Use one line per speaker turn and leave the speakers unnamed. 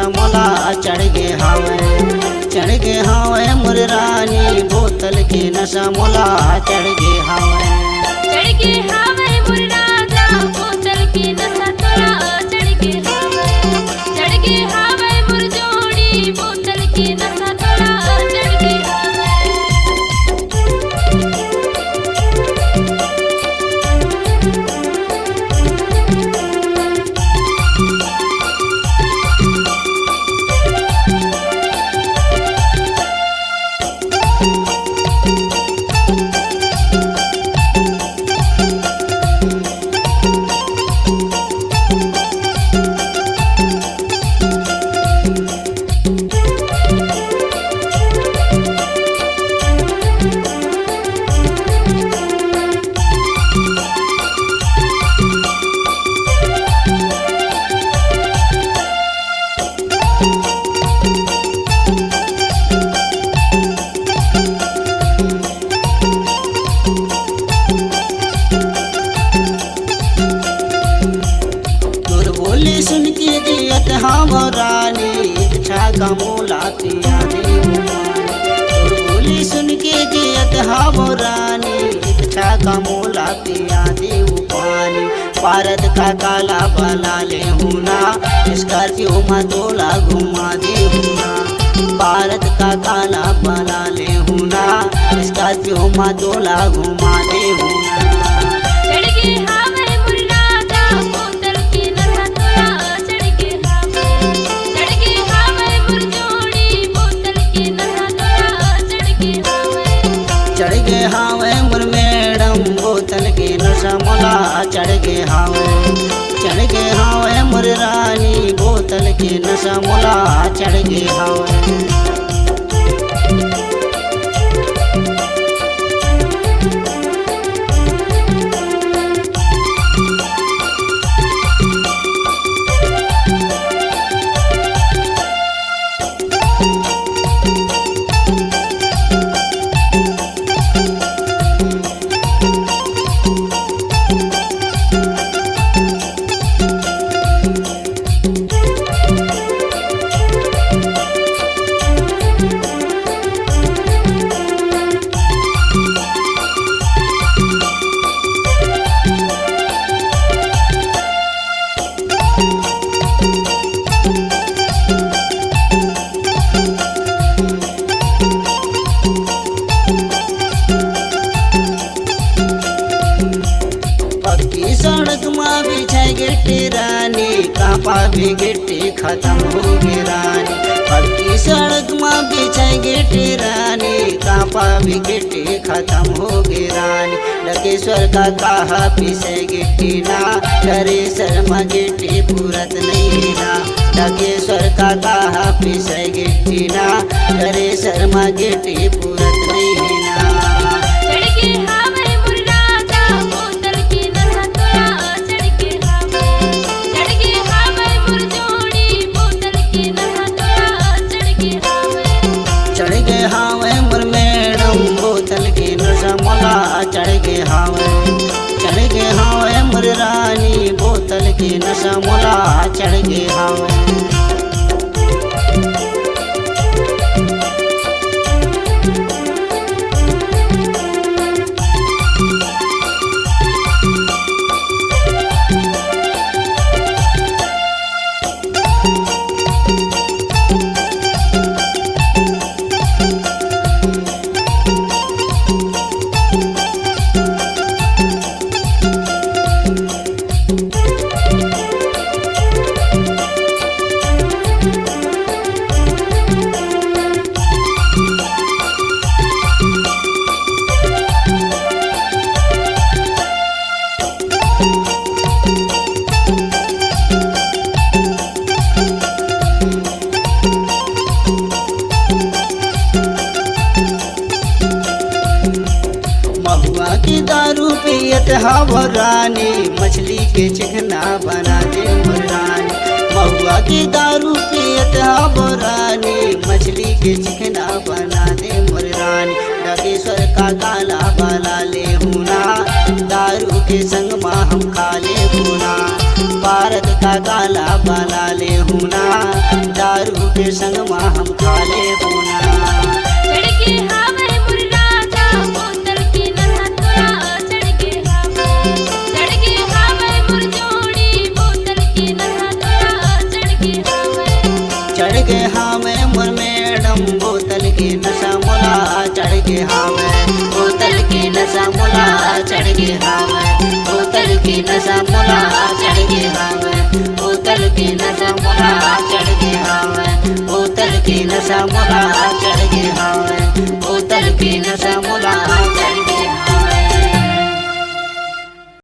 नशा मोला चढ़ गे हावे मोर रानी बोतल के नशा मोला चढ़ गे हावे
मोर राजा बोतल के नशा तोला चढ़ गे हावे मोर जोड़ी बोतल के नशा तोला चढ़ गे हावे।
सुन के जियत हम रानी इच्छा का मोला पिया दे बोली सुन के जियत हम रानी इच्छा का मोला पिया दे पानी भारत का काला बना ले हुना स्कॉर्पियो में तोला घुमा दे हुना भारत का काला बना ले हुना स्कॉर्पियो में तोला घुमा दे हुना। चढ़ गे हावे मोर मैडम बोतल के नशा मोला चढ़ गे हावे मोर रानी बोतल के नशा मोला चढ़ गे हावे। सड़क माँ बिछाई गिट्टी रानी कापा भी गिट्टी खत्म हो गे रानी पक्की सड़क माँ बिछाई गिट्टी रानी कापा भी गिट्टी खत्म हो गे रानी लकेश्वर का कहा पीसे गिट्टी ना करे शर्मा गिट्टी पूरत नहीं ना लकेश्वर का कहा पीसे गिट्टी ना करे शर्मा गिट्टी पूरत नहीं ना। चढ़ गे हावे मोर मैडम बोतल के नशा मोला चढ़ गे हावे मोर रानी बोतल के नशा मोला चढ़ गे हावे। की दारू पियत हव रानी मछली के चिकना बना दे मोर रानी। महुआ की दारू पियत हव रानी मछली के चिकना बना दे मोर रानी। डकेश्वर का गाना बना ले हुना दारू के संग माँ हम खा ले हुना। भारत का काला बाला ले हुना, दारू के संग में हम खा ले बुना।
चढ़ के हावे मोर राजा बोतल के नशा तोरा चढ़ के हावे। चढ़ के हावे मोर जोड़ी बोतल के नशा तोरा चढ़ के हावे।
चढ़ के हावे मोर मैडम बोतल के नशा मोला चढ़ के हावे। बोतल के नशा मोला चढ़ के हावे। बोतल के नशा मोला चढ़ के हावे। बोतल के नशा मोला चढ़ के हावे। बोतल के नशा मोला चढ़ के हावे। बोतल के नशा मोला